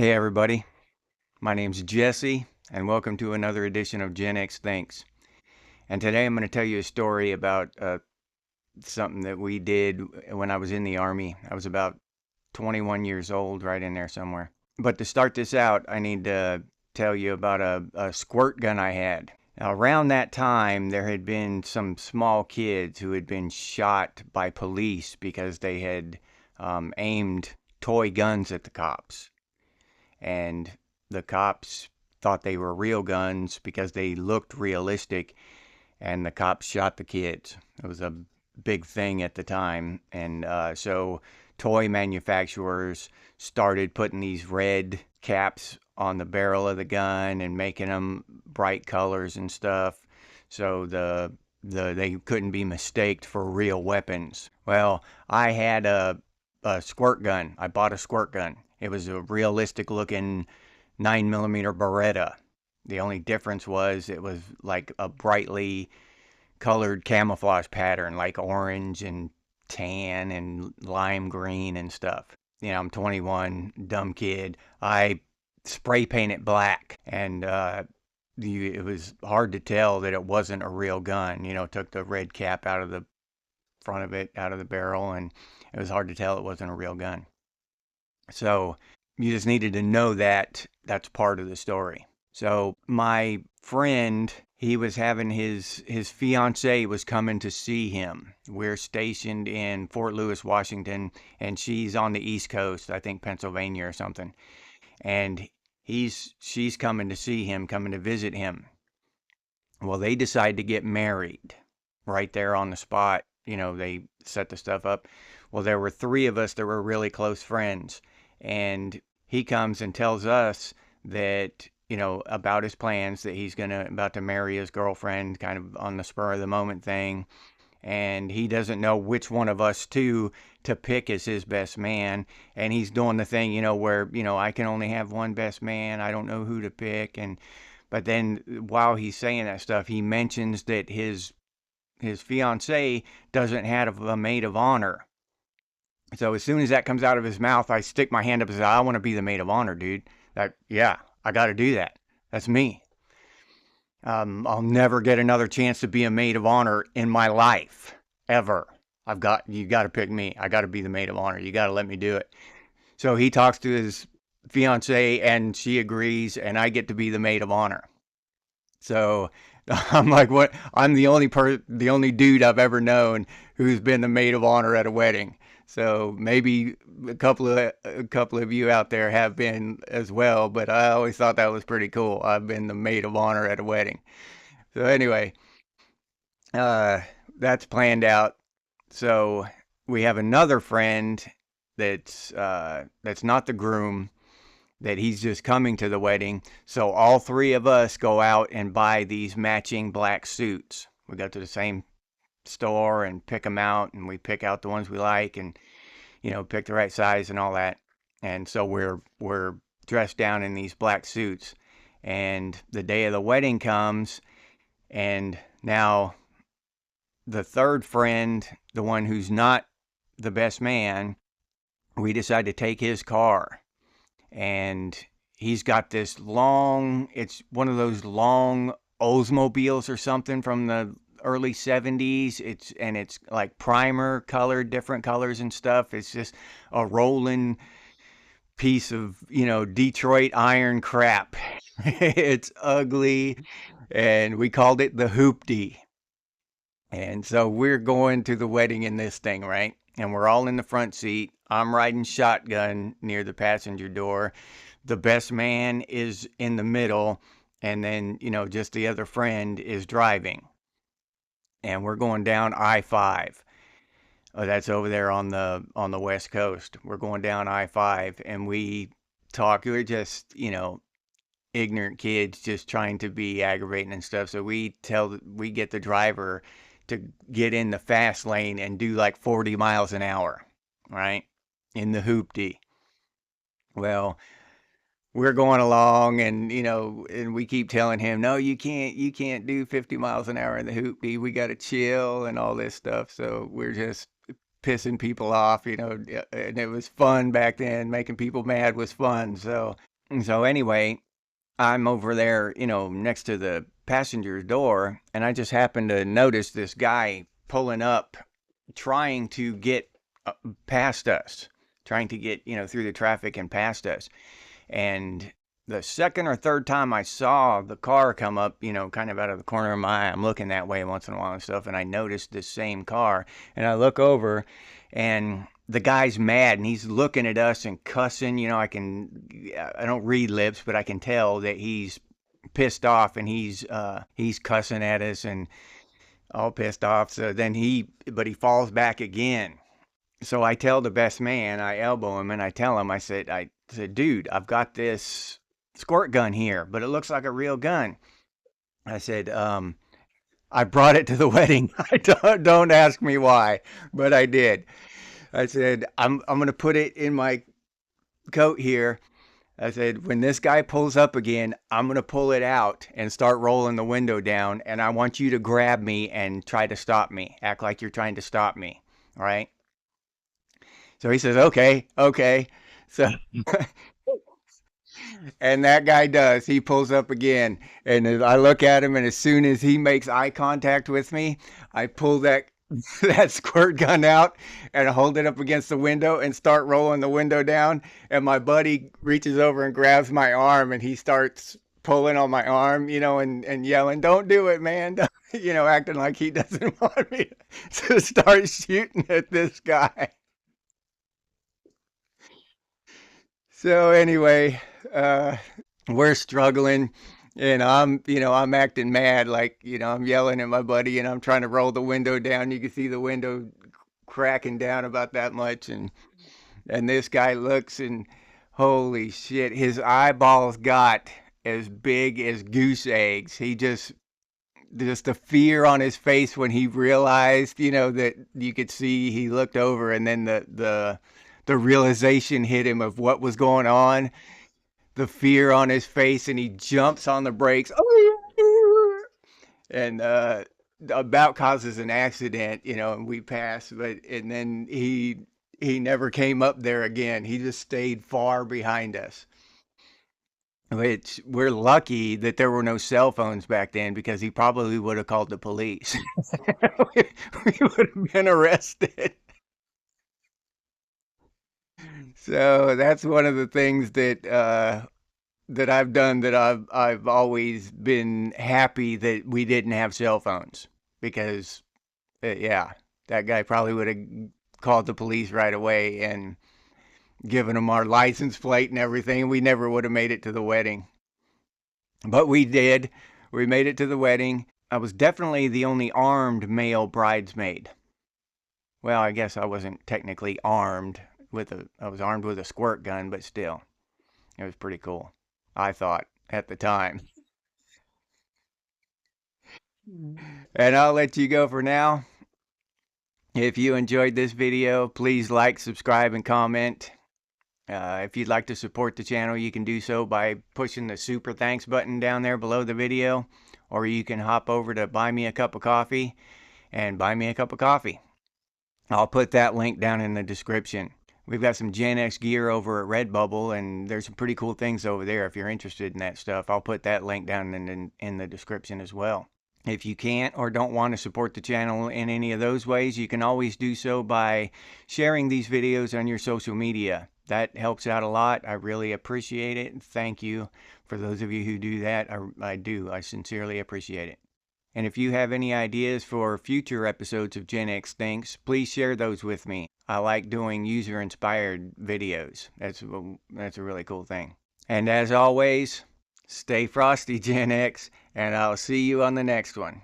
Hey everybody, my name's Jesse, and welcome to another edition of Gen X Thinks. And today I'm going to tell you a story about something that we did when I was in the Army. I was about 21 years old, right in there somewhere. But to start this out, I need to tell you about a squirt gun I had. Now, around that time, there had been some small kids who had been shot by police because they had aimed toy guns at the cops. And the cops thought they were real guns because they looked realistic, and the cops shot the kids. It was a big thing at the time. And so toy manufacturers started putting these red caps on the barrel of the gun and making them bright colors and stuff, so they couldn't be mistaked for real weapons. Well, I had a squirt gun. I bought a squirt gun. It was a realistic looking 9mm Beretta. The only difference was it was like a brightly colored camouflage pattern, like orange and tan and lime green and stuff. You know, I'm 21, dumb kid. I spray paint it black, and it was hard to tell that it wasn't a real gun. You know, took the red cap out of the front of it, out of the barrel, and it was hard to tell it wasn't a real gun. So you just needed to know that that's part of the story. So my friend, he was having his fiance was coming to see him. We're stationed in Fort Lewis, Washington, and she's on the East Coast, I think Pennsylvania or something. And she's coming to see him, coming to visit him. Well, they decide to get married right there on the spot. You know, they set the stuff up. Well, there were three of us that were really close friends, and he comes and tells us that, you know, about his plans, that he's about to marry his girlfriend, kind of on the spur of the moment thing. And he doesn't know which one of us two to pick as his best man. And he's doing the thing, you know, where, you know, I can only have one best man. I don't know who to pick. But then while he's saying that stuff, he mentions that his fiance doesn't have a maid of honor. So as soon as that comes out of his mouth, I stick my hand up and say, I want to be the maid of honor, dude. Yeah, I got to do that. That's me. I'll never get another chance to be a maid of honor in my life, ever. You got to pick me. I got to be the maid of honor. You got to let me do it. So he talks to his fiance, and she agrees, and I get to be the maid of honor. So I'm like, what? I'm the only dude I've ever known who's been the maid of honor at a wedding. So maybe a couple of you out there have been as well, but I always thought that was pretty cool. I've been the maid of honor at a wedding. So anyway, that's planned out. So we have another friend that's not the groom, that he's just coming to the wedding. So all three of us go out and buy these matching black suits. We go to the same store and pick them out, and we pick out the ones we like, and, you know, pick the right size and all that. And so we're dressed down in these black suits. And the day of the wedding comes, and now the third friend, the one who's not the best man, we decide to take his car. And he's got this long, it's one of those long Oldsmobiles or something from the early 70s. It's like primer colored, different colors and stuff. It's just a rolling piece of, you know, Detroit iron crap. It's ugly, and we called it the Hoopty. And so we're going to the wedding in this thing, right? And we're all in the front seat. I'm riding shotgun near the passenger door. The best man is in the middle, and then, you know, just the other friend is driving. And we're going down I-5. That's over there on the West Coast. We're going down I-5, and we talk. We're just, you know, ignorant kids just trying to be aggravating and stuff. So we get the driver to get in the fast lane and do like 40 miles an hour, right? In the hoopty. Well, we're going along, and, you know, and we keep telling him, no, you can't do 50 miles an hour in the hoopty. We got to chill and all this stuff. So we're just pissing people off, you know, and it was fun back then. Making people mad was fun. So And so anyway, I'm over there, next to the passenger door, and I just happened to notice this guy pulling up, trying to get past us, trying to get, through the traffic and past us. And the second or third time I saw the car come up, kind of out of the corner of my eye, I'm looking that way once in a while and stuff, and I noticed this same car, and I look over, and the guy's mad, and he's looking at us and cussing. I don't read lips, but I can tell that he's pissed off, and he's cussing at us and all pissed off. So then he falls back again. So I tell the best man, I elbow him, and I tell him, I said, dude, I've got this squirt gun here, but it looks like a real gun. I said, I brought it to the wedding. I don't ask me why, but I did. I said, I'm gonna put it in my coat here. I said, when this guy pulls up again, I'm gonna pull it out and start rolling the window down, and I want you to grab me and try to stop me. Act like you're trying to stop me. All right? So he says, okay, okay. So and that guy does. He pulls up again, and I look at him, and as soon as he makes eye contact with me, I pull that that squirt gun out and hold it up against the window and start rolling the window down. And my buddy reaches over and grabs my arm, and he starts pulling on my arm, and yelling, "Don't do it, man!" Acting like he doesn't want me to start shooting at this guy. So anyway, uh, we're struggling, and I'm acting mad, like, I'm yelling at my buddy, and I'm trying to roll the window down. You can see the window cracking down about that much, and this guy looks, and holy shit, his eyeballs got as big as goose eggs. He just the fear on his face when he realized, that you could see, he looked over, and then the realization hit him of what was going on, the fear on his face, and he jumps on the brakes. And about causes an accident, and we passed, and then he never came up there again. He just stayed far behind us. Which we're lucky that there were no cell phones back then, because he probably would have called the police. We would have been arrested. So that's one of the things that I've done, that I've always been happy that we didn't have cell phones, because yeah, that guy probably would have called the police right away and given them our license plate and everything. We never would have made it to the wedding, but we did. We made it to the wedding. I was definitely the only armed male bridesmaid. Well, I guess I wasn't technically armed I was armed with a squirt gun, but still, it was pretty cool, I thought at the time. And I'll let you go for now. If you enjoyed this video, please like, subscribe, and comment. If you'd like to support the channel, you can do so by pushing the super thanks button down there below the video, or you can hop over to Buy Me a Cup of Coffee and buy me a cup of coffee. I'll put that link down in the description. We've got some Gen X gear over at Redbubble, and there's some pretty cool things over there if you're interested in that stuff. I'll put that link down in the description as well. If you can't or don't want to support the channel in any of those ways, you can always do so by sharing these videos on your social media. That helps out a lot. I really appreciate it. Thank you for those of you who do that. I sincerely appreciate it. And if you have any ideas for future episodes of Gen X Thinks, please share those with me. I like doing user-inspired videos. That's a really cool thing. And as always, stay frosty, Gen X, and I'll see you on the next one.